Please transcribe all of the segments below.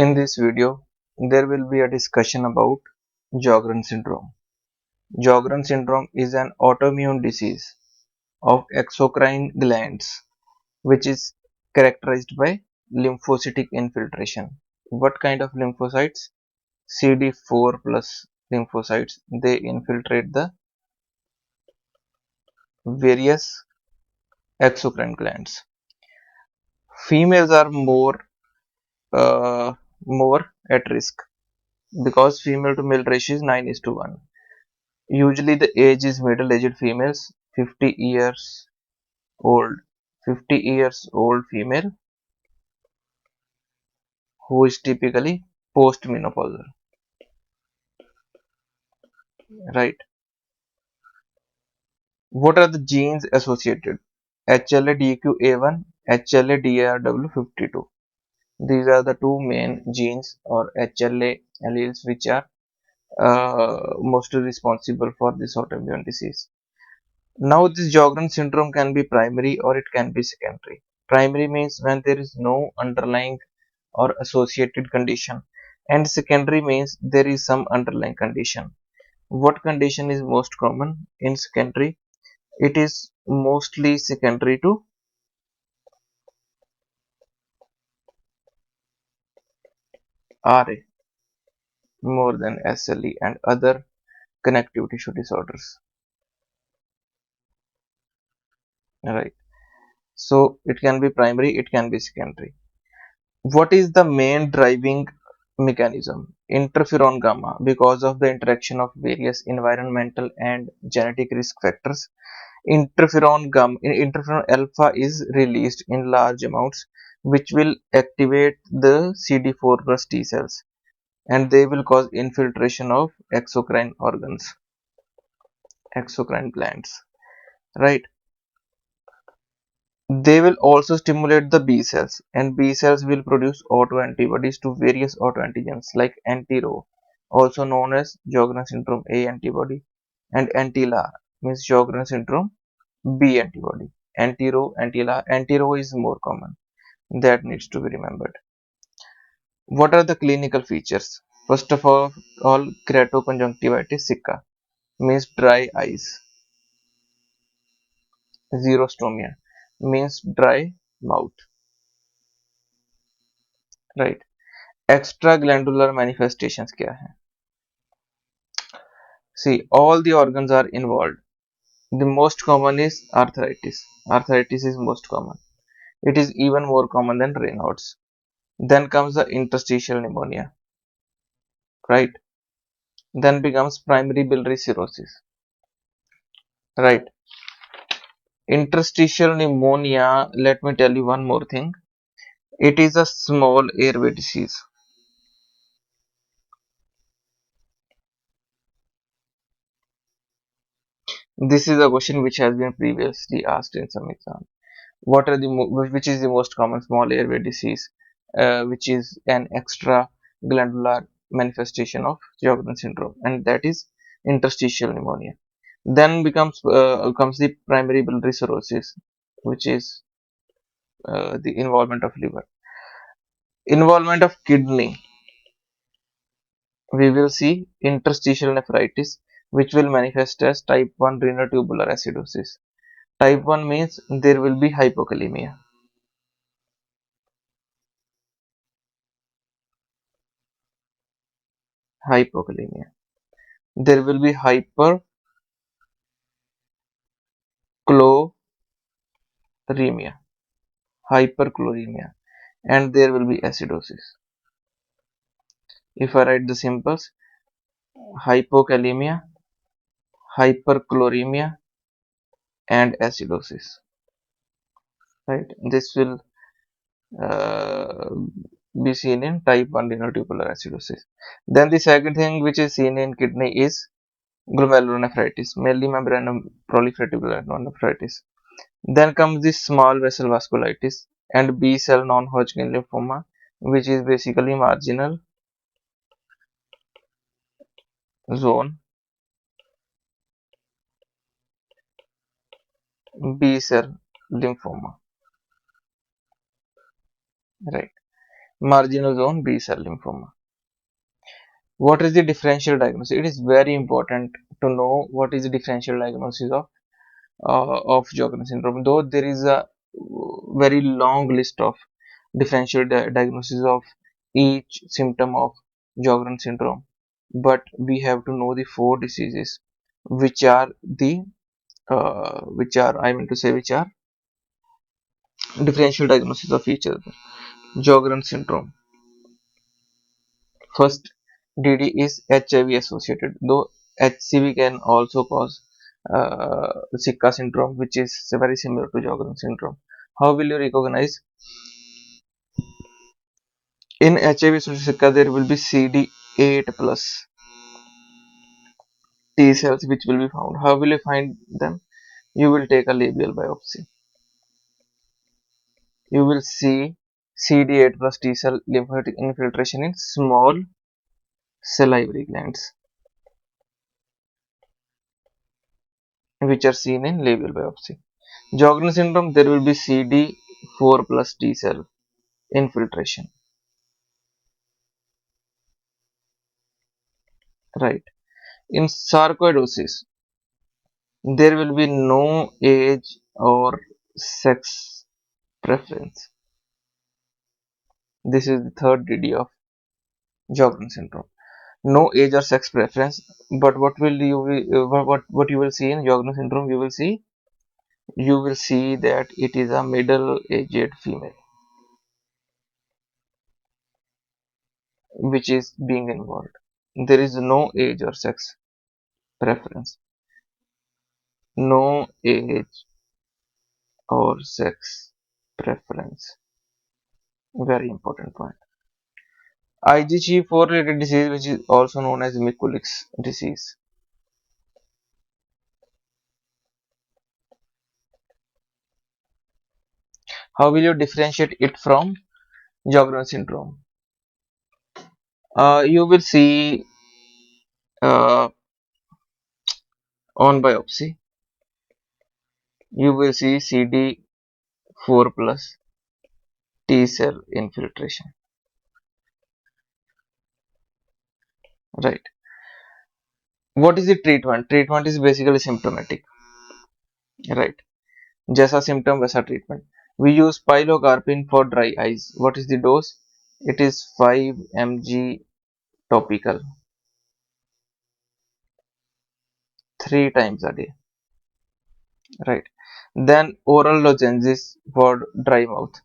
In this video, there will be a discussion about Sjogren's syndrome. Sjogren's syndrome is an autoimmune disease of exocrine glands which is characterized by lymphocytic infiltration. What kind of lymphocytes? CD4 plus lymphocytes. They infiltrate the various exocrine glands. Females are uh, more at risk because female to male ratio is 9 is to 1. Usually the age is middle-aged females, 50 years old. 50 years old female who is typically postmenopausal, right? What are the genes associated? HLA-DQA1, HLA-DRW52. These are the two main genes or HLA alleles which are mostly responsible for this autoimmune disease. Now, this Sjogren's syndrome can be primary or it can be secondary. Primary means when there is no underlying or associated condition, and secondary means there is some underlying condition. What condition is most common in secondary? It is mostly secondary to RA more than SLE and other connective tissue disorders, right? So it can be primary, it can be secondary. What is the main driving mechanism? Interferon gamma. Because of the interaction of various environmental and genetic risk factors, interferon alpha is released in large amounts, which will activate the CD4 plus T cells, and they will cause infiltration of exocrine organs, exocrine glands, right? They will also stimulate the B cells, and B cells will produce autoantibodies to various autoantigens like anti-Rho, also known as Sjogren's syndrome A antibody, and anti-La means Sjogren's syndrome B antibody. Anti-Rho, anti-La, anti-Rho is more common. That needs to be remembered. What are the clinical features? First of all keratoconjunctivitis sicca means dry eyes. Xerostomia means dry mouth, right? Extra glandular manifestations क्या है? See, all the organs are involved. The most common is arthritis. Arthritis is most common. It is even more common than Raynaud's. Then comes the interstitial pneumonia, right? Then becomes primary biliary cirrhosis, right? Interstitial pneumonia, let me tell you one more thing. It is a small airway disease. This is a question which has been previously asked in some exam. What are the which is the most common small airway disease, which is an extra glandular manifestation of Sjogren's syndrome, and that is interstitial pneumonia. Then comes the primary biliary cirrhosis, which is the involvement of liver, involvement of kidney. We will see interstitial nephritis, which will manifest as type 1 renal tubular acidosis. Type 1 means there will be hypokalemia. Hypokalemia. There will be hyperchloremia, hyperchloremia, and there will be acidosis. If I write the simples, hypokalemia, hyperchloremia, and acidosis, right? This will uh, be seen in type 1 renal tubular acidosis. Then the second thing which is seen in kidney is glomerulonephritis, mainly membranous proliferative glomerulonephritis. Then comes the small vessel vasculitis and B cell non-Hodgkin lymphoma, which is basically marginal zone B cell lymphoma, right? marginal zone B cell lymphoma. What is the differential diagnosis? It is very important to know what is the differential diagnosis of Sjogren's syndrome. Though there is a very long list of differential diagnosis of each symptom of Sjogren's syndrome, but we have to know the four diseases which are the which are differential diagnosis of each other. Sjogren's syndrome. First, DD is HIV associated, though HCV can also cause Zika syndrome, which is very similar to Sjogren's syndrome. How will you recognize? In HIV associated Zika, there will be CD8 plus T cells which will be found. How will you find them? You will take a labial biopsy. You will see CD8 plus T cell lymphatic infiltration in small salivary glands, which are seen in labial biopsy. Sjogren's syndrome, there will be CD4 plus T cell infiltration, right? In sarcoidosis, there will be no age or sex preference. This is the third DD of Sjogren's syndrome. No age or sex preference, but what you will see in Sjogren's syndrome? You will see that it is a middle-aged female which is being involved. There is no age or sex preference. No age or sex preference. Very important point. IgG4 related disease, which is also known as Mikulic's disease. How will you differentiate it from Sjogren's syndrome? You will see uh, on biopsy, you will see CD4 plus T cell infiltration. Right. What is the treatment? Treatment is basically symptomatic. Right. जैसा symptom वैसा treatment. We use pilocarpine for dry eyes. What is the dose? It is 5 mg topical 3 times a day. Right. Then oral lozenges for dry mouth.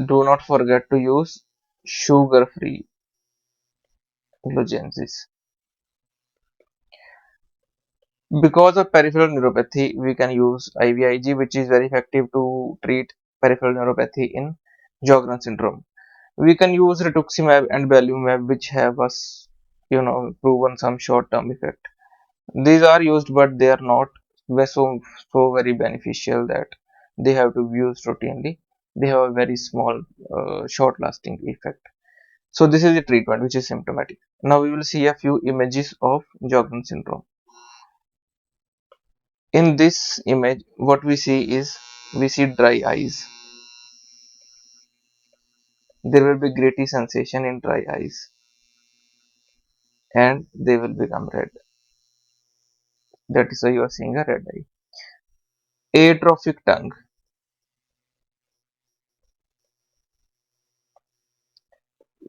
Do not forget to use sugar-free lozenges. Because of peripheral neuropathy, we can use IVIG, which is very effective to treat peripheral neuropathy in Sjogren's syndrome. We can use rituximab and belimumab, which have us, proven some short-term effect. These are used, but they are not so very beneficial that they have to be used routinely. They have a very small, short-lasting effect. So this is the treatment, which is symptomatic. Now we will see a few images of Sjogren's syndrome. In this image, what we see is we see dry eyes. There will be gritty sensation in dry eyes, and they will become red. That is why you are seeing a red eye. Atrophic tongue,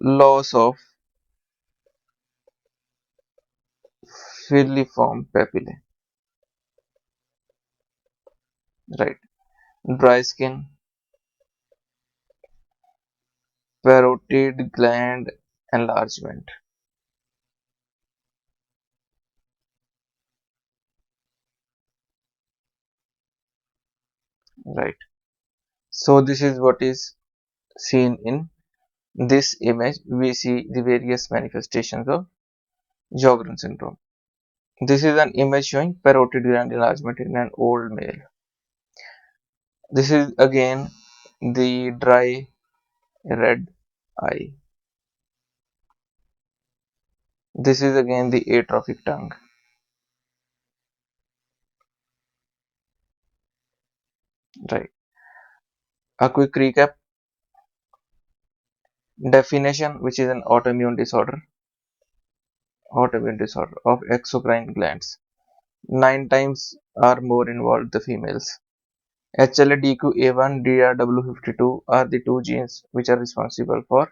loss of filiform papillae, right? Dry skin, parotid gland enlargement, right? So this is what is seen in this image. We see the various manifestations of Sjogren's syndrome. This is an image showing parotid gland enlargement in an old male. This is again the dry red eye. This is again the atrophic tongue. Right. A quick recap. Definition, which is an autoimmune disorder of exocrine glands. 9 times are more involved the females. HLA-DQ1, DRW52 are the two genes which are responsible for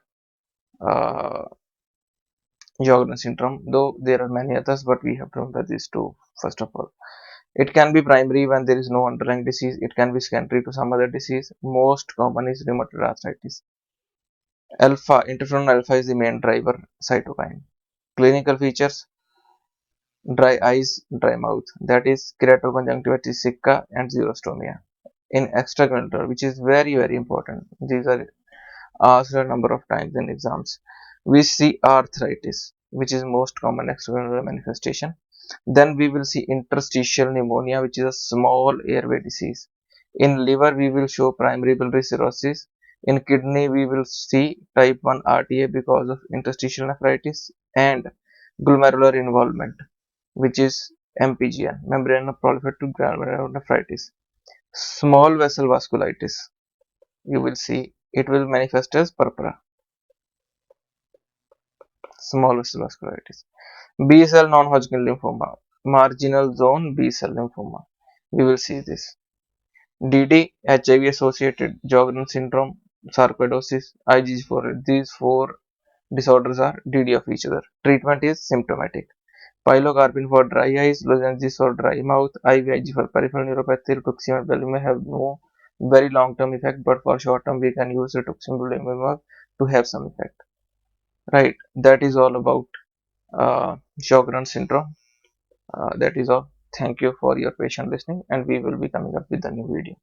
uh, Sjogren's syndrome, though there are many others, but we have to remember these two first of all. It can be primary when there is no underlying disease. It can be secondary to some other disease. Most common is rheumatoid arthritis. Alpha, interferon alpha is the main driver cytokine. Clinical features: dry eyes, dry mouth, that is keratoconjunctivitis sicca and xerostomia. In extraglandular, which is very important, these are asked a number of times in exams. We see arthritis, which is most common external manifestation. Then we will see interstitial pneumonia, which is a small airway disease. In liver, we will show primary biliary cirrhosis. In kidney, we will see type 1 RTA because of interstitial nephritis and glomerular involvement, which is MPGN, membranous proliferative glomerulonephritis. Small vessel vasculitis, you will see it will manifest as purpura, small vessel vasculitis. B cell non-Hodgkin lymphoma, marginal zone B cell lymphoma, we will see this. DD, HIV associated Sjogren's syndrome, sarcoidosis, IgG4, these four disorders are DD of each other. Treatment is symptomatic. Pilocarpine for dry eyes, lozenges for dry mouth, IVIG for peripheral neuropathy, rituximab may have no very long term effect, but for short term we can use rituximab to have some effect. Right, that is all about Sjogren's syndrome. That is all. Thank you for your patient listening, and we will be coming up with a new video.